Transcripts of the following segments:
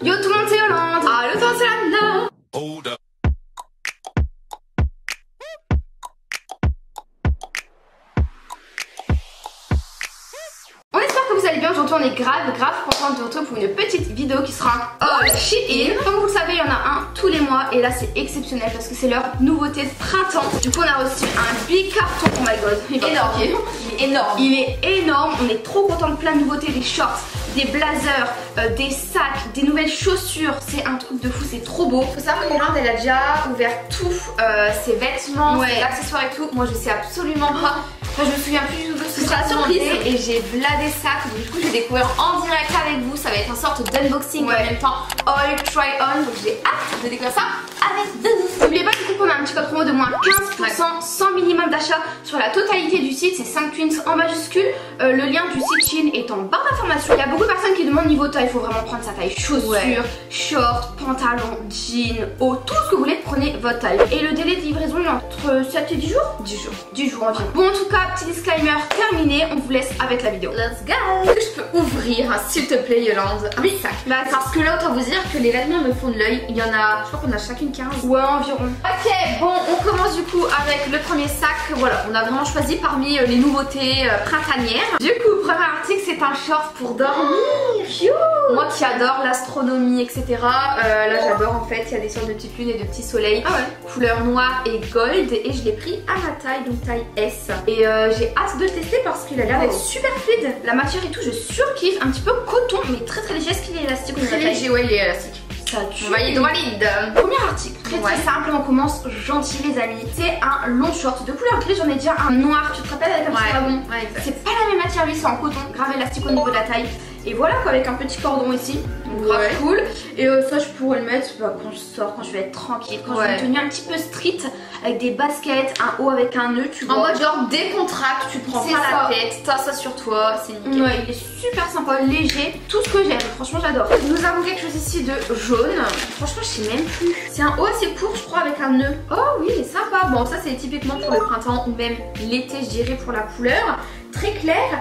Yo tout le monde, c'est Yolande. Allo, toi c'est Lana. On espère que vous allez bien. Aujourd'hui on est grave contente de vous retrouver pour une petite vidéo qui sera all sheet in. Comme vous le savez, il y en a un tous les mois et là c'est exceptionnel parce que c'est leur nouveauté de printemps. Du coup on a reçu un big carton. Oh my god, il est énorme. Il est énorme. Il est énorme. On est trop content de plein de nouveautés, des shorts, des blazers, des sacs, des nouvelles chaussures. C'est un truc de fou, c'est trop beau. Faut savoir que Yolande elle a déjà ouvert tous ses vêtements, ses accessoires et tout. Moi je sais absolument pas. Enfin, je me souviens plus du tout de ce que ça surprise. Et j'ai bladé sacs. Donc du coup je vais découvrir en direct avec vous. Ça va être une sorte d'unboxing en même temps all try on. Donc j'ai hâte de découvrir ça avec vous. N'oubliez pas du coup qu'on a un petit code promo de moins 15% sans minimum d'achat sur la totalité du site. C'est 5 twins en majuscule. Le lien du site Shein est en barre d'information. Il y a beaucoup de personnes qui demandent niveau taille. Il faut vraiment prendre sa taille. Chaussures, shorts, pantalons, jeans, haut, tout ce que vous voulez, prenez votre taille. Et le délai de livraison il est entre 7 et 10 jours. 10 jours environ. Bon en tout cas, petit disclaimer terminé. On vous laisse avec la vidéo. Let's go. Est-ce que je peux ouvrir, s'il te plaît Yolande, un sac? Bah, parce que là autant vous dire que les vêtements me font de l'œil. Il y en a, je crois qu'on a chacune 15. Ouais environ. Ok, bon on commence du coup avec le premier sac. Voilà, on a vraiment choisi parmi les nouveautés printanières. Du coup, premier article, c'est un short pour dormir. Moi qui adore l'astronomie, etc. Là j'adore en fait, il y a des sortes de petites lunes et de petits soleils. Couleur noire et gold. Et je l'ai pris à ma taille, donc taille S. Et j'ai hâte de le tester parce qu'il a l'air d'être super fluide. La matière et tout, je surkiffe. Un petit peu coton, mais très léger. Est-ce qu'il est élastique? Très léger, ouais il est élastique. Ça tue. Valide. Premier article, très simple, on commence gentil les amis. C'est un long short de couleur grise, j'en ai déjà un noir, tu te rappelles avec un petit dragon. C'est pas la même matière, lui c'est en coton, grave élastique au niveau de la taille. Et voilà quoi, avec un petit cordon ici, donc grave cool. Et ça je pourrais le mettre quand je sors, quand je vais être tranquille, quand je vais me tenir un petit peu street, avec des baskets, un haut avec un nœud, tu vois. En mode genre décontracte, tu te prends pas la tête, t'as ça sur toi, c'est nickel. Ouais, il est super sympa, léger, tout ce que j'aime, franchement j'adore. Nous avons quelque chose ici de jaune, franchement je sais même plus. C'est un haut assez court je crois avec un nœud. Oh oui il est sympa, bon ça c'est typiquement pour le printemps ou même l'été je dirais pour la couleur. Très clair,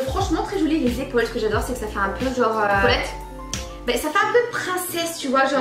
franchement très joli. Les épaules, ce que j'adore c'est que ça fait un peu genre Paulette. Ben, ça fait un peu princesse tu vois, genre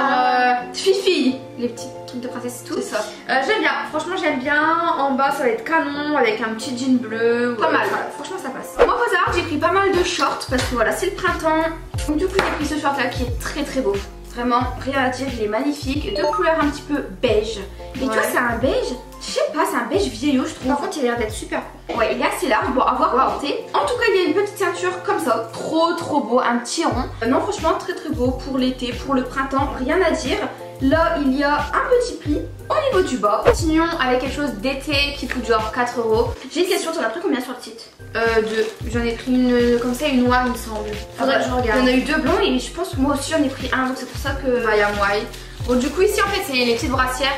fifi, les petits trucs de princesse et tout. C'est ça. J'aime bien, franchement j'aime bien. En bas ça va être canon avec un petit jean bleu. Pas mal. Franchement ça passe. Moi faut savoir que j'ai pris pas mal de shorts parce que voilà c'est le printemps. Donc du coup j'ai pris ce short là qui est très beau. Vraiment rien à dire, il est magnifique. De couleur un petit peu beige. Et tu vois c'est un beige, je sais pas, c'est un beige vieillot je trouve. Par contre il a l'air d'être super. Ouais il est assez large, bon à voir porter. En tout cas il y a une petite ceinture comme ça, trop beau, un petit rond. Non franchement très beau pour l'été, pour le printemps, rien à dire. Là il y a un petit pli au niveau du bas. Continuons avec quelque chose d'été qui coûte genre 4 €. J'ai une question, t'en as pris combien sur le site? Deux. J'en ai pris une comme ça, une noire il me semble. Faudrait que je regarde. Il y en a eu deux blancs et je pense que moi aussi j'en ai pris un, donc c'est pour ça que... il y a moi. Bon du coup ici en fait c'est les petites brassières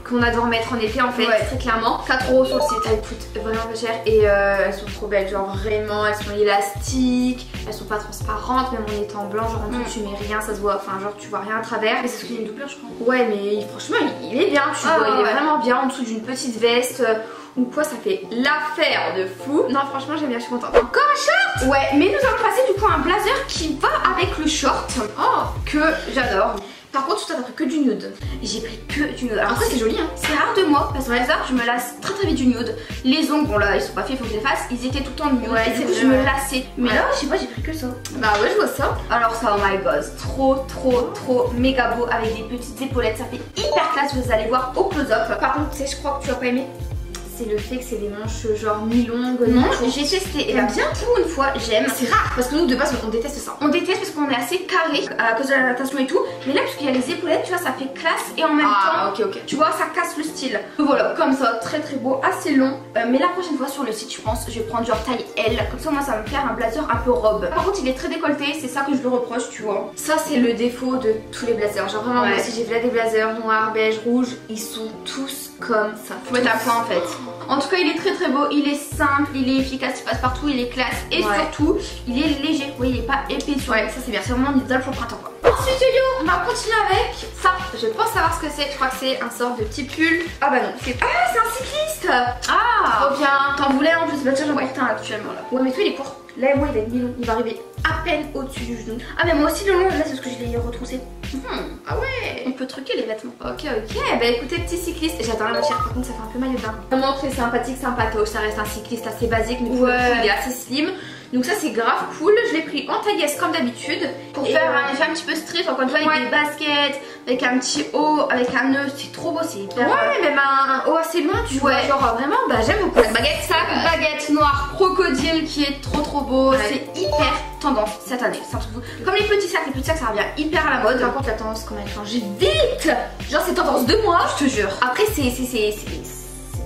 qu'on adore mettre en été en fait, très clairement. 4 € sur le site, elles coûtent vraiment pas cher et elles sont trop belles, genre vraiment elles sont élastiques, elles sont pas transparentes, même en étant blanc, genre en dessous tu mets rien, ça se voit, enfin genre tu vois rien à travers. Mais c'est ce qu'il y a une doublure je crois. Ouais mais franchement il est bien, tu vois, il est vraiment bien en dessous d'une petite veste ou quoi, ça fait l'affaire de fou. Non franchement j'aime bien, je suis contente. Encore un short. Ouais mais nous allons passer du coup à un blazer qui va avec le short que j'adore. Par contre, toi t'as pris que du nude. J'ai pris que du nude. Alors après c'est joli hein. C'est rare de moi parce que blazer je me lasse très vite du nude. Les ongles, bon là ils sont pas faits, il faut que je les fasse. Ils étaient tout le temps nude et du coup je me lassais. Mais là je sais pas, j'ai pris que ça. Bah ouais je vois ça. Alors ça oh my god, trop méga beau avec des petites épaulettes. Ça fait hyper classe, vous allez voir au close-up. Par contre tu sais je crois que tu vas pas aimer. C'est le fait que c'est des manches genre mi-longues. Non, j'ai testé et là bien pour une fois j'aime. C'est rare parce que nous de base on déteste ça. On déteste parce qu'on est assez carré à cause de la natation et tout. Mais là parce qu'il y a les épaulettes, tu vois, ça fait classe et en même temps, tu vois, ça casse le style. Donc voilà, comme ça, très beau, assez long. Mais la prochaine fois sur le site, je pense, je vais prendre genre taille L. Comme ça, moi, ça va me faire un blazer un peu robe. Par contre, il est très décolleté, c'est ça que je lui reproche, tu vois. Ça, c'est le défaut de tous les blazers. Genre vraiment, moi aussi, j'ai vu là des blazers noirs, beige, rouge. Ils sont tous comme ça. Faut mettre un point en fait. En tout cas, il est très beau, il est simple, il est efficace, il passe partout, il est classe et surtout, il est léger. Vous voyez, il est pas épais sur lui. Ça, c'est bien. C'est vraiment idéal pour le printemps quoi. Ensuite, on va continuer avec ça. Je pense savoir ce que c'est. Je crois que c'est un sort de petit pull. Ah bah non, c'est un cycliste. Trop bien. T'en voulais en plus, bah tiens j'en porte un actuellement là. Ouais mais toi il est court. Là, moi, il va être mi-long. Il va arriver à peine au-dessus du genou. Ah, mais moi aussi, le long, là, c'est ce que je l'ai retroussé. Ah ouais. On peut truquer les vêtements. Ok. Bah écoutez, petit cycliste. J'adore la matière, par contre, ça fait un peu maillot de bain. Vraiment très sympathique, sympatoche. Ça reste un cycliste assez basique, mais pour le coup, il est assez slim. Donc ça c'est grave cool, je l'ai pris en taille S comme d'habitude. Pour faire un effet un petit peu street, encore une fois avec des baskets, avec un petit haut, avec un nœud, c'est trop beau, c'est hyper... Ouais, même un haut assez loin, tu vois, genre vraiment, bah j'aime beaucoup. Baguette noire crocodile qui est trop beau, c'est hyper tendance cette année. Comme les petits sacs ça revient hyper à la mode. Par contre la tendance quand même a changé vite. Genre c'est tendance 2 mois, je te jure. Après c'est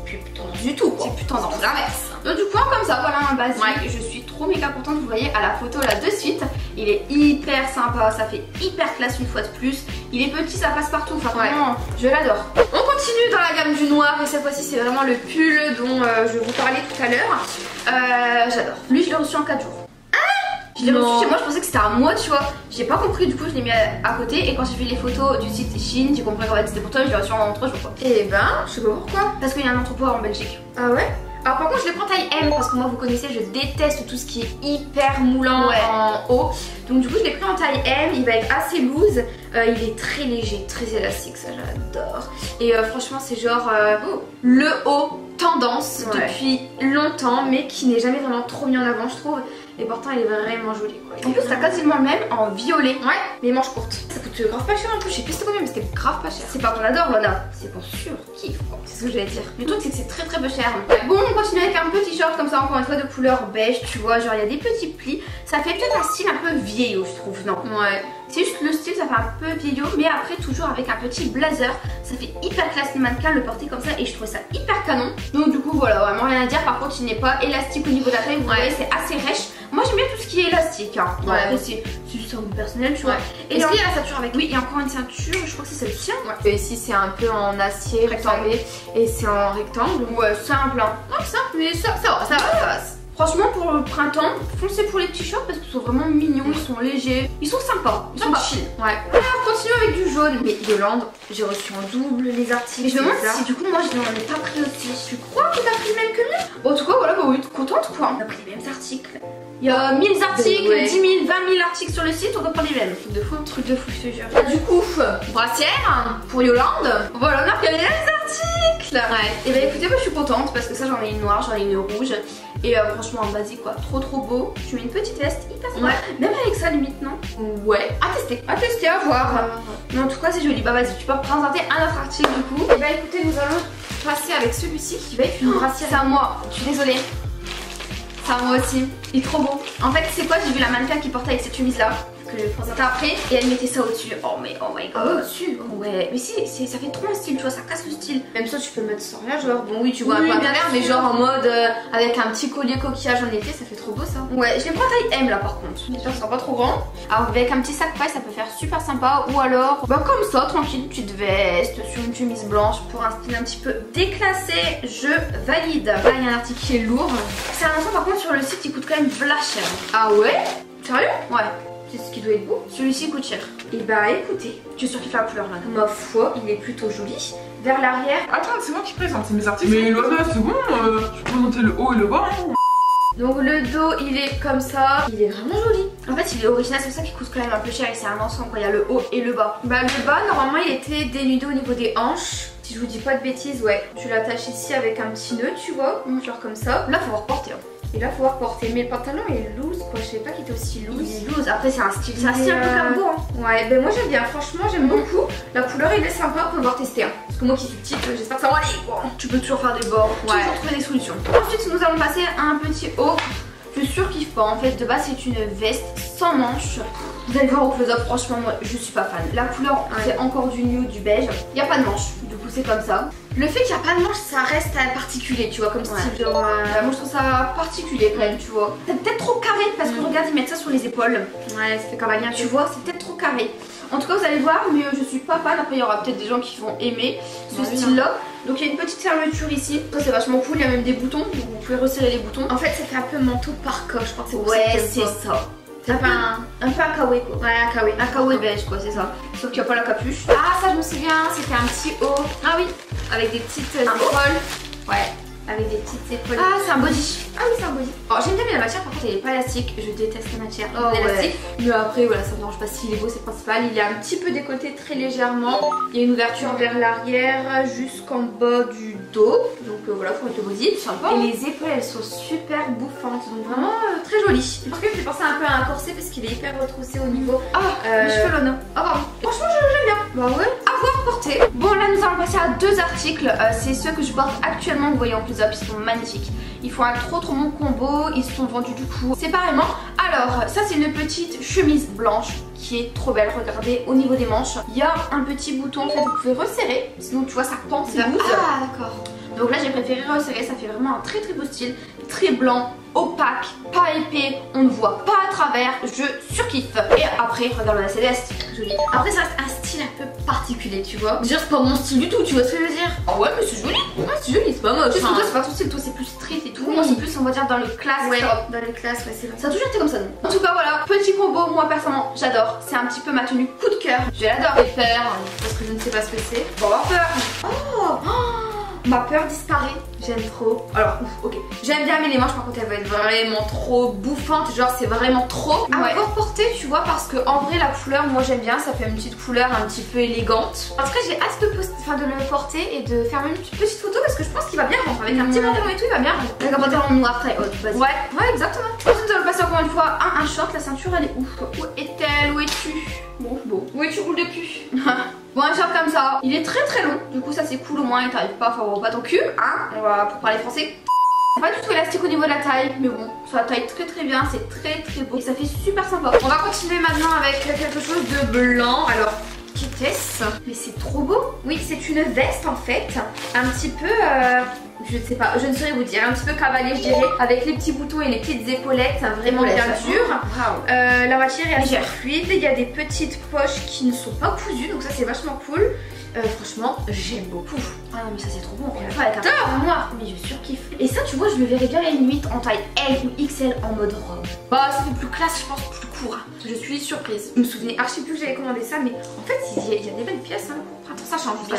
plus tendance du tout quoi. C'est plus tendance, l'inverse. Donc du coup comme ça, voilà un basique. Je suis trop méga contente, vous voyez à la photo là de suite. Il est hyper sympa, ça fait hyper classe une fois de plus. Il est petit, ça passe partout, enfin vraiment, je l'adore. On continue dans la gamme du noir et cette fois-ci c'est vraiment le pull dont je vous parlais tout à l'heure. J'adore. Lui je l'ai reçu en 4 jours. Je l'ai reçu chez moi, je pensais que c'était à moi, tu vois. J'ai pas compris, du coup, je l'ai mis à côté. Et quand j'ai vu les photos du site Shein, j'ai compris qu'en fait c'était pour toi. Je l'ai reçu en 3 jours, quoi. Et ben, je sais pas pourquoi. Parce qu'il y a un entrepôt en Belgique. Ah ouais? Alors par contre je le prends taille M parce que moi vous connaissez je déteste tout ce qui est hyper moulant en haut. Donc du coup je l'ai pris en taille M, il va être assez loose, il est très léger, très élastique, ça j'adore. Et franchement c'est genre le haut tendance depuis longtemps mais qui n'est jamais vraiment trop mis en avant je trouve. Et pourtant il est vraiment joli quoi. En plus t'as quasiment le même en violet. Ouais, mais manches courtes. Ça coûte grave pas cher en plus, je sais plus c'était combien mais c'était grave pas cher. C'est pas qu'on adore Lona, c'est qu'on surkiffe quoi. C'est ce que j'allais dire. Le truc c'est que c'est très peu cher. Bon on continue avec un petit short comme ça encore une fois de couleur beige, tu vois, genre il y a des petits plis. Ça fait peut-être un style un peu vieillot je trouve, non? Ouais. C'est juste le style, ça fait un peu vieillot, mais après toujours avec un petit blazer. Ça fait hyper classe les mannequins le porter comme ça et je trouve ça hyper canon. Donc du coup voilà, vraiment rien à dire. Par contre il n'est pas élastique au niveau de la taille, vous voyez c'est assez rêche. Moi j'aime bien tout ce qui est élastique hein. Bon, après c'est juste un goût personnel tu vois. Et est-ce qu'il y a la ceinture avec? Oui il y a encore une ceinture, je crois que c'est celle-ci. Et ici c'est un peu en acier rectangle et c'est en rectangle. Ouais simple hein. Non simple mais ça va. Franchement pour le printemps, foncez pour les petits shorts parce qu'ils sont vraiment mignons, ils sont légers, ils sont sympas, ils sont chill. Ouais. Alors continuons avec du jaune. Mais Yolande, j'ai reçu en double les articles. Et je me demande si du coup moi je n'en ai pas pris aussi. Tu crois que t'as pris le même que lui? En tout cas voilà, bah oui, contente quoi. On a pris les mêmes articles. Il y a 1000 articles, 10 000, 20 000 articles sur le site, on doit prendre les mêmes. De fou, truc de fou, je te jure. Du coup, brassière pour Yolande. Voilà, on a pris les mêmes articles. Ouais. Et bah écoutez, moi je suis contente parce que ça j'en ai une noire, j'en ai une rouge. Et franchement en basique quoi, trop beau. Je mets une petite veste hyper sympa. Même avec ça limite non? Ouais. À tester, à voir. Mais en tout cas c'est joli. Bah vas-y, tu peux représenter un autre article du coup. Et bah écoutez, nous allons passer avec celui-ci qui va être une brassière. C'est à moi, je suis désolée. C'est à moi aussi. Il est trop beau. En fait c'est quoi, j'ai vu la mannequin qui portait avec cette chemise là que je vais présenter après et elle mettait ça au-dessus. Oh my god. Au-dessus? Ouais, mais si, ça fait trop un style, tu vois, ça casse le style. Même ça tu peux le mettre sans rien, genre bon oui tu vois un peu à travers, mais genre en mode avec un petit collier coquillage en été, ça fait trop beau ça. Ouais, je les prends taille M là par contre. J'espère que ce sera pas trop grand. Alors avec un petit sac paille ça peut faire super sympa ou alors bah comme ça, tranquille, une petite veste sur une chemise blanche pour un style un petit peu déclassé, je valide. Là il y a un article qui est lourd. C'est un ensemble par contre sur le site il coûte quand même v'là cher. Ah ouais? Sérieux? Ouais. C'est ce qui doit être beau. Celui-ci coûte cher. Et bah écoutez, tu surkiffes la couleur là. Ma foi, il est plutôt joli. Vers l'arrière. Attends, c'est moi qui présente, c'est mes articles. Mais l'autre c'est bon, je peux présenter le haut et le bas. Hein. Donc le dos il est comme ça, il est vraiment joli. En fait il est original, c'est pour ça qu'il coûte quand même un peu cher et c'est un ensemble quoi, il y a le haut et le bas. Bah le bas normalement il était dénudé au niveau des hanches. Si je vous dis pas de bêtises, ouais. Tu l'attaches ici avec un petit nœud tu vois, genre comme ça. Là faut voir porter hein. Et là faut voir porter, mais le pantalon est loose quoi, je savais pas qu'il était aussi loose. Il est loose, après c'est un style, un peu cargo hein. Ouais, ben moi j'aime bien, franchement j'aime beaucoup. La couleur il est sympa, on peut voir tester hein. Parce que moi qui suis petite, j'espère que ça va aller quoi. Tu peux toujours faire des bords, toujours trouver des solutions. Ensuite nous allons passer à un petit haut. Je surkiffe pas, en fait de base c'est une veste sans manches. Vous allez voir au close-up, franchement moi je suis pas fan. La couleur c'est encore du nude, du beige. Il n'y a pas de manches, du coup c'est comme ça. Le fait qu'il n'y a pas de manches ça reste particulier tu vois comme style. Genre, moi je trouve ça particulier quand même tu vois. C'est peut-être trop carré parce que regarde ils mettent ça sur les épaules. Ouais ça fait quand même bien tu vois, c'est peut-être trop carré. En tout cas vous allez voir mais je suis pas fan. Après il y aura peut-être des gens qui vont aimer ce style là. Donc il y a une petite fermeture ici, ça c'est vachement cool, il y a même des boutons, donc vous pouvez resserrer les boutons. En fait ça fait un peu manteau parka, je pense que c'est pour ouais c'est ça. C'est un peu un kawaii quoi. Ouais un kawaii. Un kawaii beige quoi c'est ça. Sauf qu'il n'y a pas la capuche. Ah ça je me souviens, c'était un petit haut. Ah oui. Avec des petites épaules. Ouais. avec des petites épaules. Ah, c'est un body. Ah oui, c'est un body. Alors j'aime bien la matière, par contre elle est pas élastique. Je déteste la matière élastique. Mais après voilà, ça me dérange pas, s'il est beau c'est le principal. Il est un petit peu décolleté très légèrement. Il y a une ouverture vers l'arrière jusqu'en bas du dos. Donc voilà, faut mettre le body. Sympa. Et les épaules elles sont super bouffantes. Donc vraiment très jolies. Par contre, il me fait penser un peu à un corset parce qu'il est hyper retroussé au niveau. Les cheveux là. Ah pardon. Franchement j'aime bien. Bah ouais. À voir porter. Bon là nous allons passer à deux articles. C'est ceux que je porte actuellement. Vous voyez en plus up, ils sont magnifiques. Ils font un trop bon combo. Ils sont vendus du coup séparément. Alors ça c'est une petite chemise blanche qui est trop belle. Regardez au niveau des manches. Il y a un petit bouton en fait. Vous pouvez resserrer. Sinon tu vois ça pend, c'est loose. Ah d'accord. Donc là j'ai préféré resserrer. Ça fait vraiment un très beau style. Très blanc. Opaque, pas épais, on ne voit pas à travers, je surkiffe. Et après, regarde la céleste, joli. Après ça reste un style un peu particulier, tu vois. Dire c'est pas mon style du tout, tu vois ce que je veux dire. Ah ouais mais c'est joli. Ouais c'est joli, c'est pas moche. Parce que toi c'est pas ton style, toi c'est plus street et tout. Oui. Moi c'est plus on va dire dans le classe. Ouais, dans les classes, ouais c'est vrai. Ça a toujours été comme ça non. En tout cas voilà, petit combo, moi personnellement j'adore. C'est un petit peu ma tenue coup de cœur. Je l'adore les faire, parce que je ne sais pas ce que c'est. Bon avoir peur. Ma peur disparaît, j'aime trop. Alors ouf, ok. J'aime bien mais les manches par contre elles vont être vraiment trop bouffantes. Genre c'est vraiment trop à pouvoir porter tu vois. Parce que en vrai la couleur moi j'aime bien. Ça fait une petite couleur un petit peu élégante. En tout cas j'ai hâte de le porter et de faire une petite photo. Parce que je pense qu'il va bien rendre. Avec un petit pantalon et tout il va bien rendre. Avec un pantalon noir très haut, vas-y. Ouais exactement. Ensuite nous allons passer encore une fois à un short. La ceinture elle est ouf. Où est-elle? Où es-tu? Bon. Où es-tu roule de cul? Bon un short comme ça, il est très long. Du coup ça c'est cool au moins, il t'arrive pas, enfin pas ton cul, hein. On va pour parler français. C'est pas du tout élastique au niveau de la taille, mais bon, ça taille très bien, c'est très beau et ça fait super sympa. On va continuer maintenant avec quelque chose de blanc. Alors qu'était-ce? Mais c'est trop beau. Oui c'est une veste en fait, un petit peu je ne sais pas, je ne saurais vous dire, un petit peu cavalier je dirais, avec les petits boutons et les petites épaulettes, vraiment bien dur. Wow. La matière est assez fluide, il y a des petites poches qui ne sont pas cousues, donc ça c'est vachement cool. Franchement, j'aime beaucoup. Ah non mais ça c'est trop bon, on avec un pantalon noir, mais je surkiffe. Et ça tu vois, je le verrais bien à la limite en taille L ou XL en mode robe. Bah ça fait plus classe, je pense, plus court. Je suis surprise. Je me souvenais archi plus que j'avais commandé ça, mais en fait il y a des belles pièces hein. Ça change, bien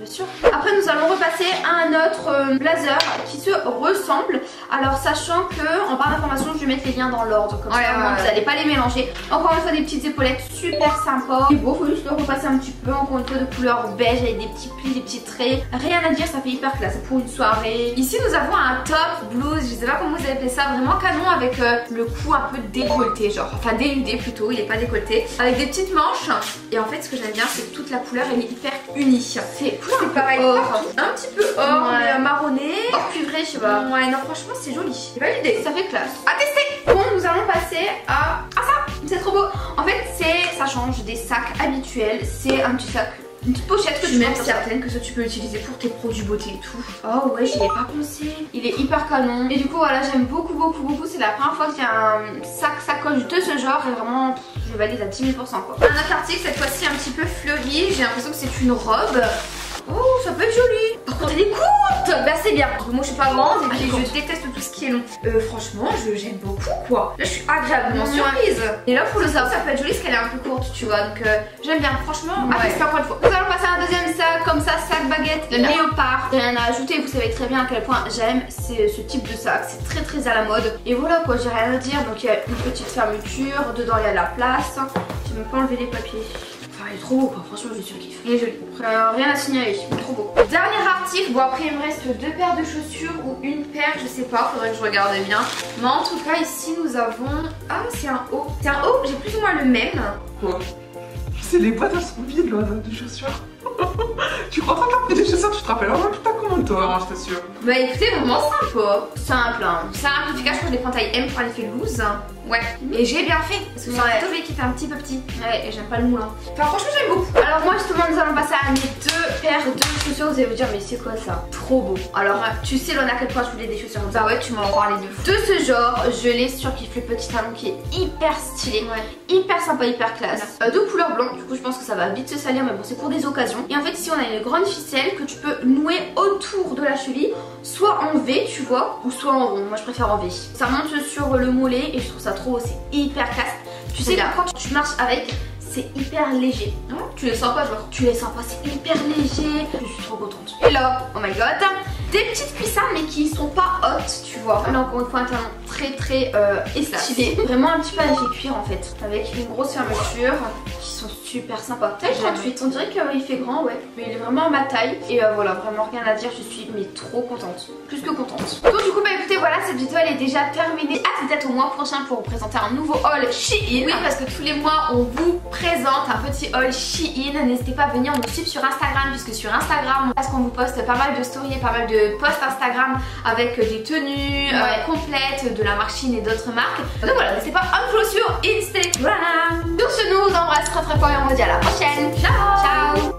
sûr. Après nous allons repasser à un autre blazer qui se ressemble. Alors sachant que en barre d'information je vais mettre les liens dans l'ordre comme ça vous n'allez pas les mélanger. Encore une fois des petites épaulettes super sympa. Et bon faut juste le repasser un petit peu, encore une fois de couleur beige avec des petits plis, des petits traits. Rien à dire, ça fait hyper classe pour une soirée. Ici nous avons un top blouse, je sais pas comment vous avez appelé ça, vraiment canon avec le cou un peu décolleté genre, enfin dénudé plutôt, il est pas décolleté, avec des petites manches. Et en fait ce que j'aime bien c'est que toute la couleur elle est hyper unie. C'est pareil, un petit peu or, mais marronné, or cuivré, je sais pas. Ouais, non, franchement, c'est joli. C'est validé. Ça fait classe. À tester. Bon, nous allons passer à ça. C'est trop beau. En fait, ça change des sacs habituels. C'est un petit sac, une petite pochette que je suis même certaine que ça tu peux utiliser pour tes produits beauté et tout. Oh ouais, j'y ai pas pensé. Il est hyper canon. Et du coup, voilà, j'aime beaucoup. C'est la première fois qu'il y a un sacoche de ce genre et vraiment, je valide à 10 000% quoi. Un autre article, cette fois-ci un petit peu fleuri. J'ai l'impression que c'est une robe. Oh, ça peut être joli. Par contre, elle est courte. Bah, c'est bien. Parce que moi, je suis pas grande et puis je déteste tout ce qui est long. Franchement, j'aime beaucoup quoi. Là, je suis agréablement surprise. Et là, pour le savoir, ça peut être joli parce qu'elle est un peu courte, tu vois. Donc, j'aime bien. Franchement, c'est encore une fois. Nous allons passer à un deuxième sac, comme ça, sac baguette léopard. Rien à ajouter. Vous savez très bien à quel point j'aime ce type de sac. C'est très à la mode. Et voilà quoi, j'ai rien à dire. Donc, il y a une petite fermeture. Dedans, il y a de la place. Je vais même pas enlever les papiers. Enfin, il est trop beau quoi, franchement je surkiffe. Il est joli. Rien à signaler, il est trop beau. Dernier article, bon après il me reste 2 paires de chaussures ou une paire, je sais pas, faudrait que je regarde bien. Mais en tout cas ici nous avons... Ah c'est un haut. C'est un haut, j'ai plus ou moins le même. Quoi? C'est les boîtes elles sont vides là de chaussures. Tu crois pas que t'as des chaussures, tu te rappelles vraiment tout ta commande toi, je t'assure. Bah écoutez, vraiment sympa. Simple hein. Simple, efficace, je crois que je les prends taille M pour aller faire loose. Ouais, et j'ai bien fait parce que c'est un photo qui était un petit peu petit. Ouais, et j'aime pas le moulin. Enfin franchement j'aime beaucoup. Alors moi justement nous allons passer à mes 2 paires de chaussures. Vous allez vous dire mais c'est quoi ça? Trop beau. Alors tu sais Lona à quel point je voulais des chaussures comme ça. Bah ouais, tu m'en en parlais de fou. De ce genre, je les surkiffe. Le petit talon qui est hyper stylé, hyper sympa, hyper classe. De couleur blanc, du coup je pense que ça va vite se salir mais bon c'est pour des occasions. Et en fait ici on a une grande ficelle que tu peux nouer autour de la cheville, soit en V tu vois, ou soit en rond. Moi je préfère en V. Ça monte sur le mollet et je trouve ça trop beau, c'est hyper classe. Tu sais que quand tu marches avec, c'est hyper léger. Tu les sens pas genre? Tu les sens pas, c'est hyper léger. Je suis trop contente. Et là, oh my god, des petites cuissardes mais qui sont pas hautes, tu vois. Là encore une fois un talon très stylé. Vraiment un petit peu effet cuir en fait, avec une grosse fermeture qui sont super sympas. Taille 38, on dirait qu'il fait grand, ouais, mais il est vraiment à ma taille. Et voilà, vraiment rien à dire, je suis mais trop contente, plus que contente. Donc du coup bah écoutez, voilà, cette vidéo elle est déjà terminée. À peut-être au mois prochain pour vous présenter un nouveau haul Shein. Oui, parce que tous les mois on vous présente un petit haul Shein. N'hésitez pas à venir nous suivre sur Instagram, puisque sur Instagram parce qu'on vous poste pas mal de stories et pas mal de posts Instagram avec des tenues complètes de la marque Shein et d'autres marques. Donc voilà, n'hésitez pas à me follow sur Instagram. Voilà. Sur ce, nous on vous embrasse très fort et on vous dit à la prochaine. Ciao. Ciao.